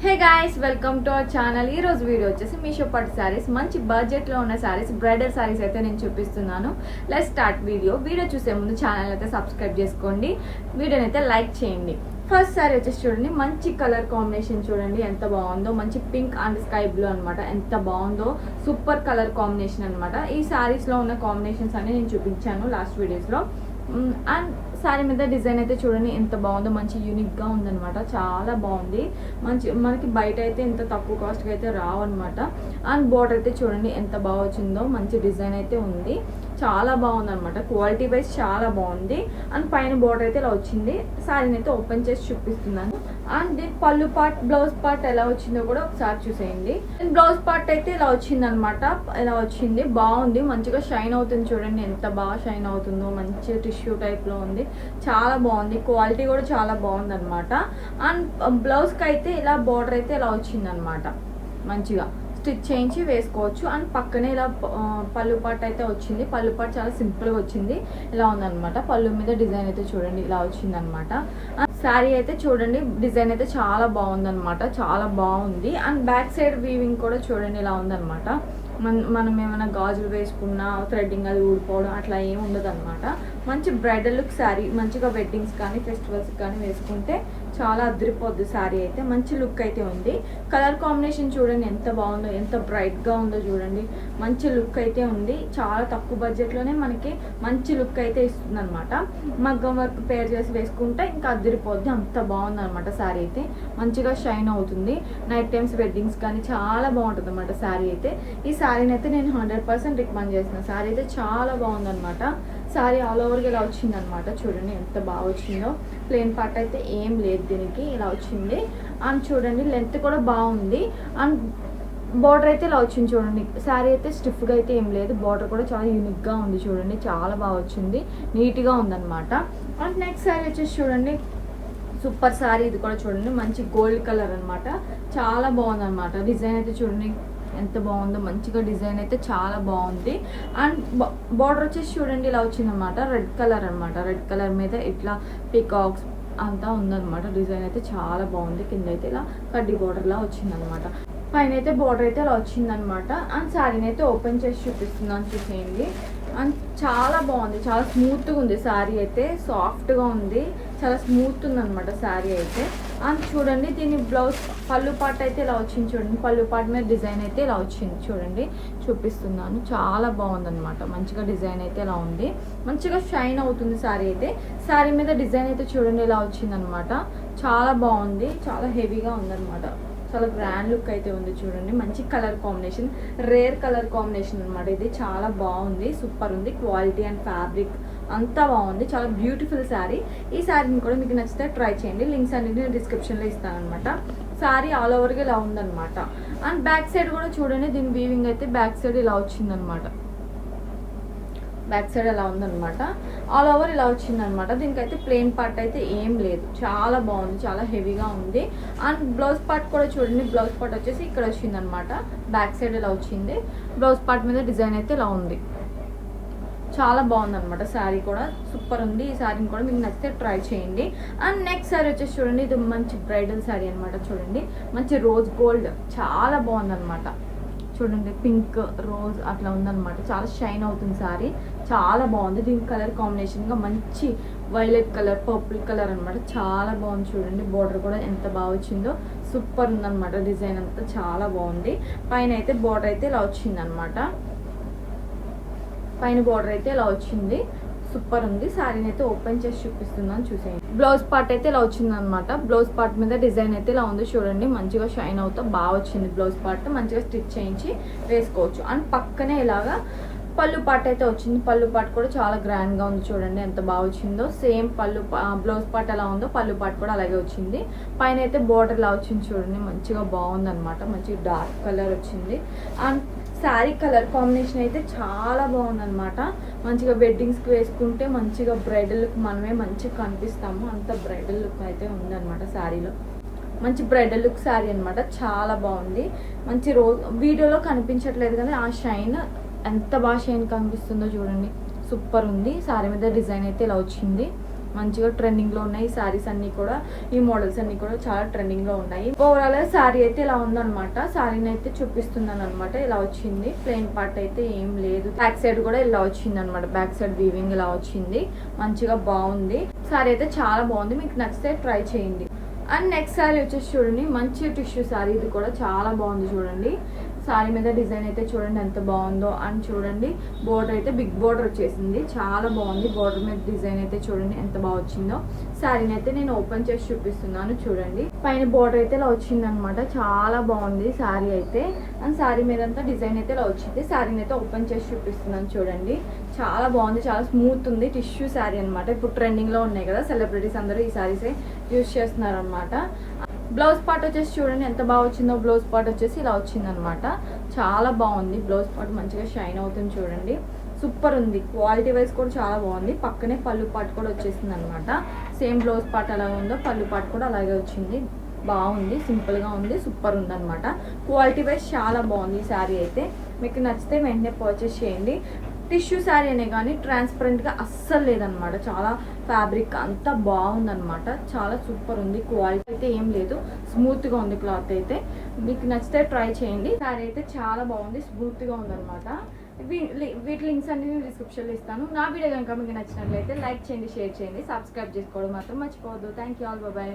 Hey guys, welcome to our channel. ఈ రోజు video వచ్చేసి మీషో పట్టు శారీస్, మంచి బడ్జెట్ లో ఉన్న శారీస్, బ్రైడల్ శారీస్ అయితే నేను చూపిస్తున్నాను. లెట్స్ స్టార్ట్ వీడియో చూసే ముందు ఛానల్ అయితే సబ్స్క్రైబ్ చేసుకోండి, వీడియోని అయితే లైక్ చేయండి. ఫస్ట్ శారీ వచ్చేసి చూడండి, మంచి కలర్ కాంబినేషన్ చూడండి ఎంత బాగుందో. మంచి పింక్ అండ్ స్కై బ్లూ అనమాట, ఎంత బాగుందో. సూపర్ కలర్ కాంబినేషన్ అనమాట. ఈ శారీస్ లో ఉన్న కాంబినేషన్స్ అన్ని నేను చూపించాను లాస్ట్ వీడియోస్ లో. అండ్ శారీ మీద డిజైన్ అయితే చూడండి ఎంత బాగుందో, మంచి యూనిక్గా ఉందనమాట, చాలా బాగుంది. మనకి బయట అయితే ఎంత తక్కువ కాస్ట్కి అయితే రావన్నమాట. అండ్ బోర్డర్ అయితే చూడండి ఎంత బాగా వచ్చిందో, మంచి డిజైన్ అయితే ఉంది, చాలా బాగుంది అనమాట. క్వాలిటీ వైజ్ చాలా బాగుంది. అండ్ పైన బోర్డర్ అయితే ఇలా వచ్చింది. శారీని అయితే ఓపెన్ చేసి చూపిస్తున్నాను. అండ్ దీని పళ్ళు పార్ట్, బ్లౌజ్ పార్ట్ ఎలా వచ్చిందో కూడా ఒకసారి చూసేయండి. బ్లౌజ్ పార్ట్ అయితే ఇలా వచ్చింది అనమాట, ఇలా వచ్చింది, బాగుంది, మంచిగా షైన్ అవుతుంది. చూడండి ఎంత బాగా షైన్ అవుతుందో, మంచి టిష్యూ టైప్ లో ఉంది, చాలా బాగుంది. క్వాలిటీ కూడా చాలా బాగుంది అనమాట. అండ్ బ్లౌజ్ కి అయితే ఇలా బోర్డర్ అయితే ఇలా వచ్చింది అనమాట, మంచిగా స్టిచ్ చేయించి వేసుకోవచ్చు. అండ్ పక్కనే ఇలా పళ్ళు పార్ట్ అయితే వచ్చింది. పళ్ళు పార్ట్ చాలా సింపుల్ గా వచ్చింది, ఇలా ఉందన్నమాట. పళ్ళు మీద డిజైన్ అయితే చూడండి ఇలా వచ్చింది అనమాట. శారీ అయితే చూడండి డిజైన్ అయితే చాలా బాగుందన్నమాట, చాలా బాగుంది. అండ్ బ్యాక్ సైడ్ వీవింగ్ కూడా చూడండి ఇలా ఉందన్నమాట. మనం ఏమైనా గాజులు వేసుకున్నా థ్రెడ్డింగ్ అది ఊడిపోవడం అట్లా ఏమి ఉండదు అనమాట. మంచి బ్రైడల్ లుక్ శారీ, మంచిగా వెడ్డింగ్స్ కానీ ఫెస్టివల్స్ కానీ వేసుకుంటే చాలా అదిరిపోద్ది శారీ అయితే. మంచి లుక్ అయితే ఉంది. కలర్ కాంబినేషన్ చూడండి ఎంత బాగుందో, ఎంత బ్రైట్గా ఉందో చూడండి, మంచి లుక్ అయితే ఉంది. చాలా తక్కువ బడ్జెట్లోనే మనకి మంచి లుక్ అయితే ఇస్తుంది అనమాట. మగ్గం వర్క్ పేర్ చేసి వేసుకుంటే ఇంకా అదిరిపోద్ది, అంత బాగుంది అనమాట. శారీ అయితే మంచిగా షైన్ అవుతుంది. నైట్ టైమ్స్ వెడ్డింగ్స్ కానీ చాలా బాగుంటుంది అనమాట శారీ అయితే. ఈ శారీని అయితే నేను 100% రికమెండ్ చేసిన. శారీ అయితే చాలా బాగుందనమాట. శారీ ఆల్ ఓవర్గా ఇలా వచ్చిందనమాట, చూడండి ఎంత బాగా వచ్చిందో. ప్లెయిన్ పార్ట్ అయితే ఏం లేదు దీనికి, ఇలా వచ్చింది. అండ్ చూడండి లెంత్ కూడా బాగుంది. అండ్ బార్డర్ అయితే ఇలా వచ్చింది చూడండి. శారీ అయితే స్టిఫ్గా అయితే ఏం లేదు, బార్డర్ కూడా చాలా యూనిక్గా ఉంది చూడండి, చాలా బాగా వచ్చింది, నీట్గా ఉందన్నమాట. అండ్ నెక్స్ట్ శారీ వచ్చేసి చూడండి సూపర్ శారీ, ఇది కూడా చూడండి మంచి గోల్డ్ కలర్ అనమాట, చాలా బాగుంది అనమాట. డిజైన్ అయితే చూడండి ఎంత బాగుందో, మంచిగా డిజైన్ అయితే చాలా బాగుంది. అండ్ బార్డర్ వచ్చేసి చూడండి ఇలా వచ్చిందనమాట, రెడ్ కలర్ అనమాట. రెడ్ కలర్ మీద ఇట్లా పికాక్స్ అంతా ఉందన్నమాట. డిజైన్ అయితే చాలా బాగుంది. కింద అయితే ఇలా కడ్డీ బార్డర్లా వచ్చిందనమాట. పైన అయితే బార్డర్ అయితే అలా వచ్చిందనమాట. అండ్ శారీని అయితే ఓపెన్ చేసి చూపిస్తున్నాను, చూసేయండి. అండ్ చాలా బాగుంది, చాలా స్మూత్గా ఉంది శారీ అయితే, సాఫ్ట్గా ఉంది, చాలా స్మూత్ ఉందన్నమాట శారీ అయితే. అండ్ చూడండి దీని బ్లౌజ్ పళ్ళు పార్ట్ అయితే ఇలా వచ్చింది చూడండి. పళ్ళు పార్ట్ మీద డిజైన్ అయితే ఇలా వచ్చింది చూడండి, చూపిస్తున్నాను, చాలా బాగుందన్నమాట. మంచిగా డిజైన్ అయితే ఇలా ఉంది, మంచిగా షైన్ అవుతుంది శారీ అయితే. శారీ మీద డిజైన్ అయితే చూడండి ఇలా వచ్చిందనమాట, చాలా బాగుంది, చాలా హెవీగా ఉందన్నమాట, చాలా గ్రాండ్ లుక్ అయితే ఉంది చూడండి. మంచి colour combination, rare colour combination అనమాట. ఇది చాలా బాగుంది, సూపర్ ఉంది. క్వాలిటీ అండ్ ఫ్యాబ్రిక్ అంతా బాగుంది, చాలా బ్యూటిఫుల్ శారీ. ఈ శారీని కూడా మీకు నచ్చితే ట్రై చేయండి. లింక్స్ అన్ని నేను డిస్క్రిప్షన్లో ఇస్తాను అనమాట. శారీ ఆల్ ఓవర్గా ఇలా ఉందన్నమాట. అండ్ బ్యాక్ సైడ్ కూడా చూడండి, దీని వీవింగ్ అయితే బ్యాక్ సైడ్ ఇలా వచ్చిందనమాట, బ్యాక్ సైడ్ అలా ఉందన్నమాట. ఆల్ ఓవర్ ఇలా వచ్చిందనమాట. దీనికైతే ప్లెయిన్ పార్ట్ అయితే ఏం లేదు, చాలా బాగుంది, చాలా హెవీగా ఉంది. అండ్ బ్లౌజ్ పార్ట్ కూడా చూడండి, బ్లౌజ్ పార్ట్ వచ్చేసి ఇక్కడ వచ్చిందనమాట, బ్యాక్ సైడ్ ఇలా వచ్చింది. బ్లౌజ్ పార్ట్ మీద డిజైన్ అయితే ఇలా ఉంది, చాలా బాగుందన్నమాట. శారీ కూడా సూపర్ ఉంది. ఈ శారీని కూడా మీకు నచ్చితే ట్రై చేయండి. అండ్ నెక్స్ట్ శారీ వచ్చేసి చూడండి, ఇది మంచి బ్రైడల్ శారీ అనమాట. చూడండి మంచి రోజ్ గోల్డ్, చాలా బాగుందన్నమాట. చూడండి పింక్ రోజ్ అట్లా ఉందన్నమాట, చాలా షైన్ అవుతుంది శారీ, చాలా బాగుంది. దీని కలర్ కాంబినేషన్గా మంచి వైలెట్ కలర్, పర్పుల్ కలర్ అనమాట, చాలా బాగుంది. చూడండి బోర్డర్ కూడా ఎంత బాగా వచ్చిందో, సూపర్ ఉందన్నమాట. డిజైన్ అంతా చాలా బాగుంది. పైన అయితే బోర్డర్ అయితే ఇలా వచ్చిందనమాట, పైన బోర్డర్ అయితే ఇలా వచ్చింది, సూపర్ ఉంది. శారీని అయితే ఓపెన్ చేసి చూపిస్తున్నాను, చూసేయండి. బ్లౌజ్ పార్ట్ అయితే ఇలా వచ్చింది అనమాట. బ్లౌజ్ పార్ట్ మీద డిజైన్ అయితే ఇలా ఉంది చూడండి, మంచిగా షైన్ అవుతా బాగా వచ్చింది. బ్లౌజ్ పార్ట్ మంచిగా స్టిచ్ చేయించి వేసుకోవచ్చు. అండ్ పక్కనే ఇలాగా పళ్ళు పార్ట్ అయితే వచ్చింది. పళ్ళు పార్ట్ కూడా చాలా గ్రాండ్గా ఉంది చూడండి, ఎంత బాగా వచ్చిందో. సేమ్ బ్లౌజ్ పార్ట్ ఎలా ఉందో పళ్ళు పార్ట్ కూడా అలాగే వచ్చింది. పైన అయితే బోర్డర్ ఇలా వచ్చింది చూడండి, మంచిగా బాగుంది అనమాట, మంచిగా డార్క్ కలర్ వచ్చింది. అండ్ శారీ కలర్ కాంబినేషన్ అయితే చాలా బాగుందన్నమాట. మంచిగా వెడ్డింగ్స్కి వేసుకుంటే మంచిగా బ్రైడల్ లుక్ మనమే మంచిగా కనిపిస్తాము, అంత బ్రైడల్ లుక్ అయితే ఉందన్నమాట శారీలో. మంచి బ్రైడల్ లుక్ శారీ అనమాట, చాలా బాగుంది. మంచి వీడియోలో కనిపించట్లేదు కానీ ఆ షైన్ ఎంత బాగా షైన్ కనిపిస్తుందో చూడండి, సూపర్ ఉంది. శారీ మీద డిజైన్ అయితే ఇలా వచ్చింది, మంచిగా ట్రెండింగ్లో ఉన్నాయి. ఈ శారీస్ అన్నీ కూడా, ఈ మోడల్స్ అన్నీ కూడా చాలా ట్రెండింగ్లో ఉన్నాయి. ఓవరాల్ శారీ అయితే ఇలా ఉందన్నమాట. శారీని అయితే చూపిస్తున్నాను అనమాట. ఇలా వచ్చింది, ప్లెయిన్ పార్ట్ అయితే ఏం లేదు. బ్యాక్ సైడ్ కూడా ఇలా వచ్చింది అనమాట. బ్యాక్ సైడ్ వీవింగ్ ఇలా వచ్చింది, మంచిగా బాగుంది. శారీ అయితే చాలా బాగుంది, మీకు నచ్చితే ట్రై చేయండి. అండ్ నెక్స్ట్ శారీ వచ్చేసి చూడండి, మంచి టిష్యూ శారీ. ఇది కూడా చాలా బాగుంది చూడండి. శారీ మీద డిజైన్ అయితే చూడండి ఎంత బాగుందో. అండ్ చూడండి బోర్డర్ అయితే బిగ్ బోర్డర్ వచ్చేసింది, చాలా బాగుంది. బోర్డర్ మీద డిజైన్ అయితే చూడండి ఎంత బాగా వచ్చిందో. శారీని అయితే నేను ఓపెన్ చేసి చూపిస్తున్నాను చూడండి. పైన బోర్డర్ అయితే ఇలా వచ్చింది అనమాట, చాలా బాగుంది శారీ అయితే. అండ్ శారీ మీద అంతా డిజైన్ అయితే ఇలా వచ్చింది. శారీని అయితే ఓపెన్ చేసి చూపిస్తున్నాను చూడండి, చాలా బాగుంది, చాలా స్మూత్ ఉంది. టిష్యూ శారీ అనమాట. ఇప్పుడు ట్రెండింగ్లో ఉన్నాయి కదా, సెలబ్రిటీస్ అందరూ ఈ శారీసే యూజ్ చేస్తున్నారు అనమాట. బ్లౌజ్ పార్ట్ వచ్చేసి చూడండి ఎంత బాగా వచ్చిందో. బ్లౌజ్ పార్ట్ వచ్చేసి ఇలా వచ్చిందనమాట, చాలా బాగుంది. బ్లౌజ్ పార్ట్ మంచిగా షైన్ అవుతుంది చూడండి, సూపర్ ఉంది. క్వాలిటీ వైజ్ కూడా చాలా బాగుంది. పక్కనే పళ్ళు పార్ట్ కూడా వచ్చేసింది అనమాట. సేమ్ బ్లౌజ్ పార్ట్ అలాగే ఉందో పళ్ళు పార్ట్ కూడా అలాగే వచ్చింది. బాగుంది, సింపుల్గా ఉంది, సూపర్ ఉందన్నమాట. క్వాలిటీ వైజ్ చాలా బాగుంది ఈ శారీ అయితే. మీకు నచ్చితే వెంటనే పర్చేస్ చేయండి. టిష్యూ శారీ అనే కానీ ట్రాన్స్పరెంట్గా అస్సలు లేదనమాట. చాలా ఫ్యాబ్రిక్ అంతా బాగుందనమాట, చాలా సూపర్ ఉంది. క్వాలిటీ అయితే ఏం లేదు, స్మూత్గా ఉంది క్లాత్ అయితే. మీకు నచ్చితే ట్రై చేయండి. శారీ అయితే చాలా బాగుంది, స్మూత్గా ఉందనమాట. వీటి లింక్స్ అన్ని నేను డిస్క్రిప్షన్లో ఇస్తాను. నా వీడియో కనుక మీకు నచ్చినట్లయితే లైక్ చేయండి, షేర్ చేయండి, సబ్స్క్రైబ్ చేసుకోవడం మాత్రం మర్చిపోవద్దు. Thank you all, bye.